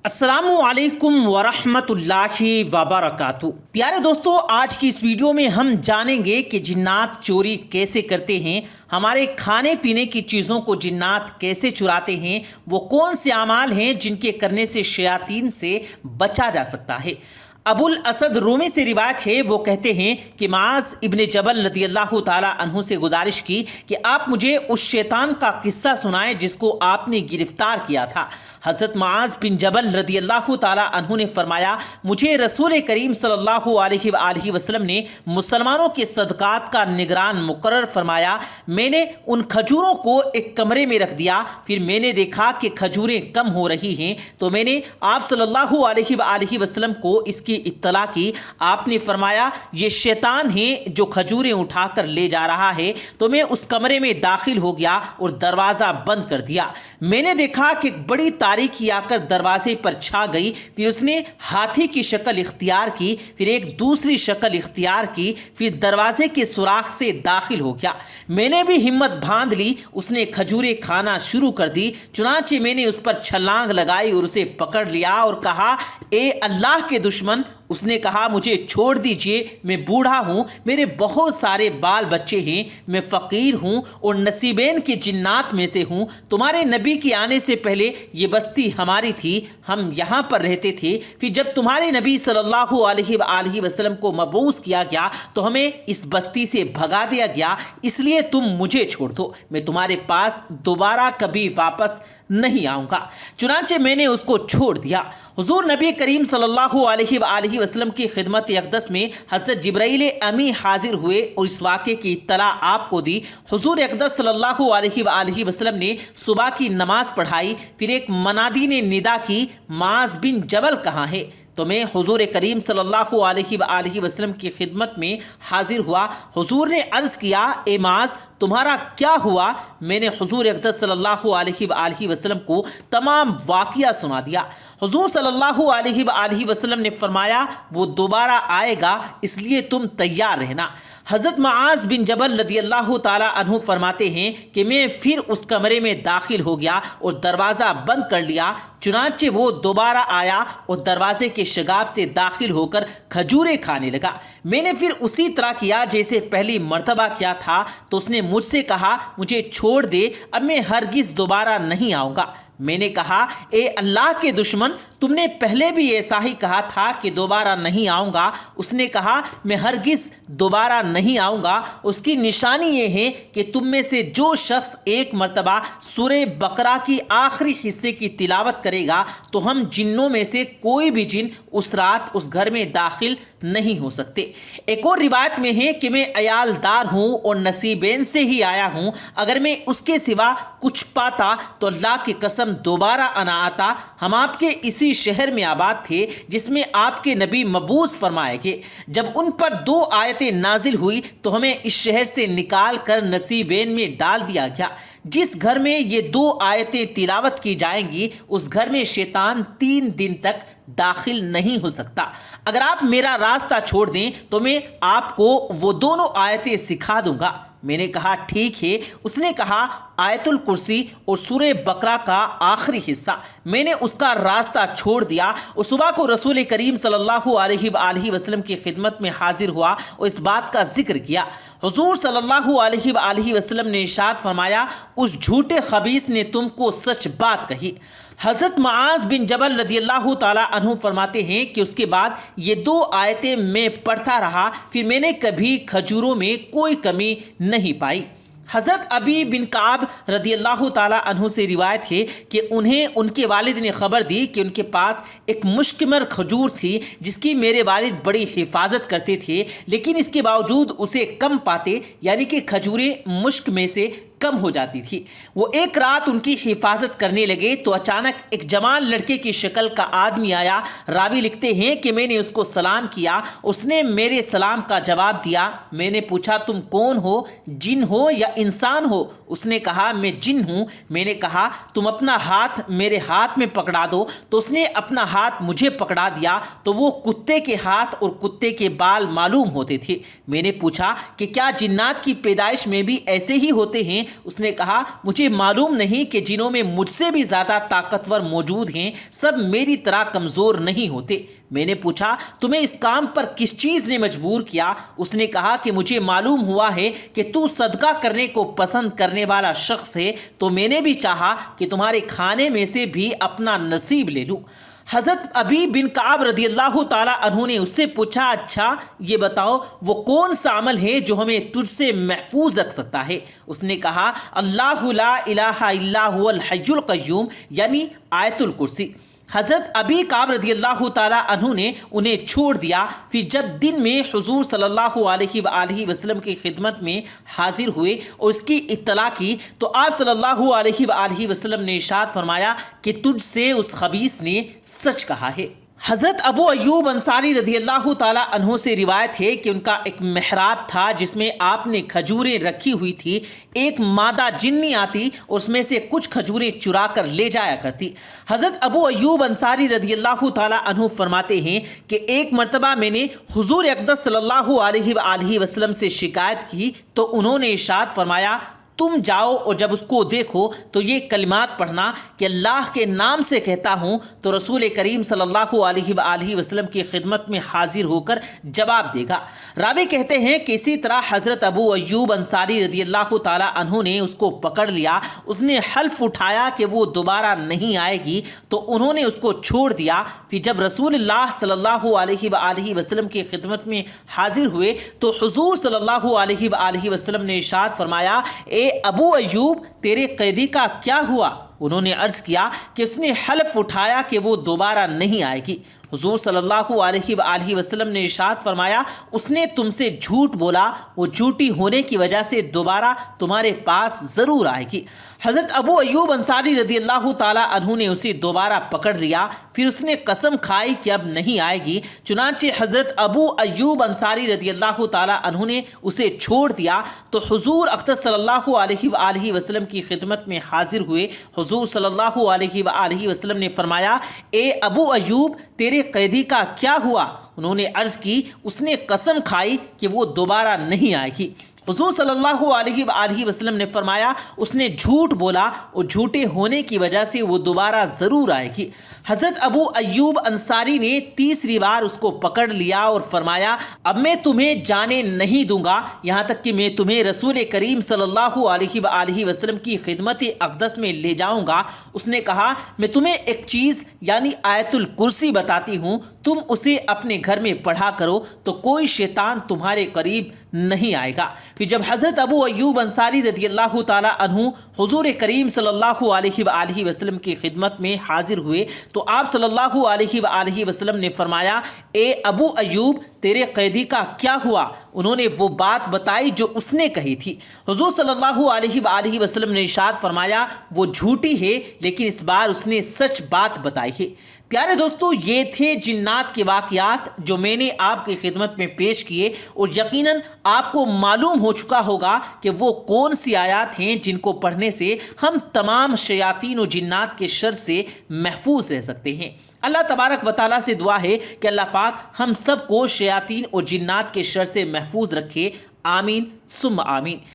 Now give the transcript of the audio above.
السلام علیکم ورحمۃ اللہ وبرکاتہ۔ پیارے دوستو، آج کی اس ویڈیو میں ہم جانیں گے کہ جنات چوری کیسے کرتے ہیں، ہمارے کھانے پینے کی چیزوں کو جنات کیسے چراتے ہیں، وہ کون سے اعمال ہیں جن کے کرنے سے شیاطین سے بچا جا سکتا ہے۔ ابو الاسد رومی سے روایت ہے، وہ کہتے ہیں کہ معاذ ابن جبل رضی اللہ تعالیٰ عنہ سے گزارش کی کہ آپ مجھے اس شیطان کا قصہ سنائیں جس کو آپ نے گرفتار کیا تھا۔ حضرت معاذ بن جبل رضی اللہ تعالیٰ عنہ نے فرمایا، مجھے رسول کریم صلی اللہ علیہ وآلہ وسلم نے مسلمانوں کے صدقات کا نگران مقرر فرمایا۔ میں نے ان کھجوروں کو ایک کمرے میں رکھ دیا، پھر میں نے دیکھا کہ کھجوریں کم ہو رہی ہیں، تو میں نے آپ صلی اللہ علیہ وآلہ وسلم کو اس کی اطلاع کی۔ آپ نے فرمایا، یہ شیطان ہے جو کھجوریں اٹھا کر لے جا رہا ہے۔ تو میں اس کمرے میں داخل ہو گیا اور دروازہ بند کر دیا۔ میں نے دیکھا کہ بڑی تاریکی آ کر دروازے پر چھا گئی، پھر اس نے ہاتھی کی شکل اختیار کی، پھر ایک دوسری شکل اختیار کی، پھر دروازے کے سوراخ سے داخل ہو گیا۔ میں نے بھی ہمت باندھ لی، اس نے کھجوریں کھانا شروع کر دی، چنانچہ میں نے اس پر چھلانگ لگائی اور اسے پکڑ لیا اور کہا، اے اللہ کے دشمن! اس نے کہا، مجھے چھوڑ دیجئے، میں بوڑھا ہوں، میرے بہت سارے بال بچے ہیں، میں فقیر ہوں اور نصیبین کے جنات میں سے ہوں۔ تمہارے نبی کے آنے سے پہلے یہ بستی ہماری تھی، ہم یہاں پر رہتے تھے، پھر جب تمہارے نبی صلی اللہ علیہ وآلہ وسلم کو مبعوث کیا گیا تو ہمیں اس بستی سے بھگا دیا گیا، اس لیے تم مجھے چھوڑ دو، میں تمہارے پاس دوبارہ کبھی واپس نہیں آؤں گا۔ چنانچہ میں نے اس کو چھوڑ دیا۔ حضور نبی کریم صلی اللہ علیہ وآلہ وسلم کی خدمت اقدس میں حضرت جبرائیل امی حاضر ہوئے اور اس واقعے کی اطلاع آپ کو دی۔ حضور اقدس صلی اللہ علیہ وآلہ وسلم نے صبح کی نماز پڑھائی، پھر ایک منادی نے ندا کی، معاذ بن جبل کہاں ہے؟ تو میں حضور کریم صلی اللہ علیہ وآلہ وسلم کی خدمت میں حاضر ہوا۔ حضور نے عرض کیا، اے معاذ، تمہارا کیا ہوا؟ میں نے حضور اقدس صلی اللہ علیہ وآلہ وسلم کو تمام واقعہ سنا دیا۔ حضور صلی اللہ علیہ وآلہ وسلم نے فرمایا، وہ دوبارہ آئے گا، اس لیے تم تیار رہنا۔ حضرت معاذ بن جبل رضی اللہ تعالیٰ عنہ فرماتے ہیں کہ میں پھر اس کمرے میں داخل ہو گیا اور دروازہ بند کر لیا، چنانچہ وہ دوبارہ آیا اور دروازے کے شگاف سے داخل ہو کر کھجوریں کھانے لگا۔ میں نے پھر اسی طرح کیا جیسے پہلی مرتبہ کیا تھا، تو اس نے مجھ سے کہا، مجھے چھوڑ دے، اب میں ہرگز دوبارہ نہیں آؤں گا۔ میں نے کہا، اے اللہ کے دشمن، تم نے پہلے بھی ایسا ہی کہا تھا کہ دوبارہ نہیں آؤں گا۔ اس نے کہا، میں ہرگز دوبارہ نہیں آؤں گا۔ اس کی نشانی یہ ہے کہ تم میں سے جو شخص ایک مرتبہ سورہ بقرہ کی آخری حصے کی تلاوت کرے گا تو ہم جنوں میں سے کوئی بھی جن اس رات اس گھر میں داخل نہیں ہو سکتے۔ ایک اور روایت میں ہے کہ میں عیالدار ہوں اور نصیبین سے ہی آیا ہوں، اگر میں اس کے سوا کچھ پاتا تو اللہ کی قسم دوبارہ آنا آتا۔ ہم آپ کے اسی شہر میں آباد تھے جس میں آپ کے نبی مبعوث فرمائے گئے۔ جب ان پر 2 آیتیں نازل ہوئی تو ہمیں اس شہر سے نکال کر نصیبین میں ڈال دیا گیا۔ جس گھر میں یہ 2 آیتیں تلاوت کی جائیں گی اس گھر میں شیطان 3 دن تک داخل نہیں ہو سکتا۔ اگر آپ میرا راستہ چھوڑ دیں تو میں آپ کو وہ دونوں آیتیں سکھا دوں گا۔ میں نے کہا، ٹھیک ہے۔ اس نے کہا، آیت الکرسی اور سورہ بقرہ کا آخری حصہ۔ میں نے اس کا راستہ چھوڑ دیا اور صبح کو رسول کریم صلی اللہ علیہ وآلہ وسلم کی خدمت میں حاضر ہوا اور اس بات کا ذکر کیا۔ حضور صلی اللہ علیہ وآلہ وسلم نے ارشاد فرمایا، اس جھوٹے خبیث نے تم کو سچ بات کہی۔ حضرت معاذ بن جبل رضی اللہ تعالیٰ عنہ فرماتے ہیں کہ اس کے بعد یہ 2 آیتیں میں پڑھتا رہا، پھر میں نے کبھی کھجوروں میں کوئی کمی نہیں پائی۔ حضرت ابی بن کعب رضی اللہ تعالیٰ عنہ سے روایت ہے کہ انہیں ان کے والد نے خبر دی کہ ان کے پاس ایک مشکمر کھجور تھی جس کی میرے والد بڑی حفاظت کرتے تھے، لیکن اس کے باوجود اسے کم پاتے، یعنی کہ کھجوریں مشک میں سے کم ہو جاتی تھی۔ وہ ایک رات ان کی حفاظت کرنے لگے تو اچانک ایک جوان لڑکے کی شکل کا آدمی آیا۔ راوی لکھتے ہیں کہ میں نے اس کو سلام کیا، اس نے میرے سلام کا جواب دیا۔ میں نے پوچھا، تم کون ہو، جن ہو یا انسان ہو؟ اس نے کہا، میں جن ہوں۔ میں نے کہا، تم اپنا ہاتھ میرے ہاتھ میں پکڑا دو۔ تو اس نے اپنا ہاتھ مجھے پکڑا دیا تو وہ کتے کے ہاتھ اور کتے کے بال معلوم ہوتے تھے۔ میں نے پوچھا کہ کیا جنات کی پیدائش میں بھی ایسے ہی ہوتے ہیں؟ اس نے کہا مجھے معلوم نہیں کہ جنوں میں مجھ سے بھی زیادہ طاقتور موجود ہیں سب میری طرح کمزور نہیں ہوتے۔ میں نے پوچھا تمہیں اس کام پر کس چیز نے مجبور کیا؟ اس نے کہا کہ مجھے معلوم ہوا ہے کہ تو صدقہ کرنے کو پسند کرنے والا شخص ہے، تو میں نے بھی چاہا کہ تمہارے کھانے میں سے بھی اپنا نصیب لے لوں۔ حضرت ابی بن کعب رضی اللہ تعالیٰ عنہ نے اس سے پوچھا اچھا یہ بتاؤ وہ کون سا عمل ہے جو ہمیں تجھ سے محفوظ رکھ سکتا ہے؟ اس نے کہا اللہ لا الہ الا هو الحی القیوم، یعنی آیت الکرسی۔ حضرت ابی کعب رضی اللہ تعالیٰ عنہ نے انہیں چھوڑ دیا۔ پھر جب دن میں حضور صلی اللہ علیہ وآلہ وسلم کی خدمت میں حاضر ہوئے اور اس کی اطلاع کی تو آپ صلی اللہ علیہ وآلہ وسلم نے ارشاد فرمایا کہ تجھ سے اس خبیث نے سچ کہا ہے۔ حضرت ابو ایوب انصاری رضی اللہ تعالیٰ عنہ سے روایت ہے کہ ان کا ایک محراب تھا جس میں آپ نے کھجوریں رکھی ہوئی تھی۔ ایک مادہ جنی آتی اور اس میں سے کچھ کھجوریں چرا کر لے جایا کرتی۔ حضرت ابو ایوب انصاری رضی اللہ تعالیٰ عنہ فرماتے ہیں کہ ایک مرتبہ میں نے حضور اقدس صلی اللہ علیہ وآلہ وسلم سے شکایت کی تو انہوں نے ارشاد فرمایا تم جاؤ اور جب اس کو دیکھو تو یہ کلمات پڑھنا کہ اللہ کے نام سے کہتا ہوں، تو رسول کریم صلی اللہ علیہ وآلہ وسلم کی خدمت میں حاضر ہو کر جواب دے گا۔ راوی کہتے ہیں کہ اسی طرح حضرت ابو ایوب انصاری رضی اللہ تعالیٰ عنہ نے اس کو پکڑ لیا۔ اس نے حلف اٹھایا کہ وہ دوبارہ نہیں آئے گی تو انہوں نے اس کو چھوڑ دیا۔ پھر جب رسول اللہ صلی اللہ علیہ وآلہ وسلم کی خدمت میں حاضر ہوئے تو حضور صلی اللہ علیہ وآلہ وسلم نے ارشاد فرمایا اے ابو ایوب تیرے قیدی کا کیا ہوا؟ انہوں نے عرض کیا کہ اس نے حلف اٹھایا کہ وہ دوبارہ نہیں آئے گی۔ حضور صلی اللہ علیہ وآلہ وسلم نے ارشاد فرمایا اس نے تم سے جھوٹ بولا، وہ جھوٹی ہونے کی وجہ سے دوبارہ تمہارے پاس ضرور آئے گی۔ حضرت ابو ایوب انصاری رضی اللہ تعالیٰ عنہ نے اسے دوبارہ پکڑ لیا، پھر اس نے قسم کھائی کہ اب نہیں آئے گی۔ چنانچہ حضرت ابو ایوب انصاری رضی اللہ تعالیٰ عنہ نے اسے چھوڑ دیا تو حضور اقدس صلی اللہ علیہ وآلہ وسلم کی خدمت میں حاضر ہوئے۔ حضور صلی اللہ علیہ وآلہ وسلم نے فرمایا اے ابو ایوب تیرے قیدی کا کیا ہوا؟ انہوں نے عرض کی اس نے قسم کھائی کہ وہ دوبارہ نہیں آئے گی۔ حضور صلی اللہ علیہ وآلہ وسلم نے فرمایا اس نے جھوٹ بولا اور جھوٹے ہونے کی وجہ سے وہ دوبارہ ضرور آئے گی۔ حضرت ابو ایوب انصاری نے تیسری بار اس کو پکڑ لیا اور فرمایا اب میں تمہیں جانے نہیں دوں گا یہاں تک کہ میں تمہیں رسول کریم صلی اللہ علیہ وآلہ وسلم کی خدمت اقدس میں لے جاؤں گا۔ اس نے کہا میں تمہیں ایک چیز یعنی آیت الکرسی بتاتی ہوں، تم اسے اپنے گھر میں پڑھا کرو تو کوئی شیطان تمہارے قریب نہیں آئے گا۔ پھر جب حضرت ابو ایوب انصاری رضی اللہ تعالیٰ عنہ حضور کریم صلی اللہ علیہ وآلہ وسلم کی خدمت میں حاضر ہوئے تو آپ صلی اللہ علیہ وآلہ وسلم نے فرمایا اے ابو ایوب تیرے قیدی کا کیا ہوا؟ انہوں نے وہ بات بتائی جو اس نے کہی تھی۔ حضور صلی اللہ علیہ وآلہ وسلم نے ارشاد فرمایا وہ جھوٹی ہے لیکن اس بار اس نے سچ بات بتائی ہے۔ پیارے دوستو یہ تھے جنات کے واقعات جو میں نے آپ کی خدمت میں پیش کیے، اور یقیناً آپ کو معلوم ہو چکا ہوگا کہ وہ کون سی آیات ہیں جن کو پڑھنے سے ہم تمام شیاطین و جنات کے شر سے محفوظ رہ سکتے ہیں۔ اللہ تبارک و تعالیٰ سے دعا ہے کہ اللہ پاک ہم سب کو شیاطین اور جنات کے شر سے محفوظ رکھے۔ آمین ثم آمین۔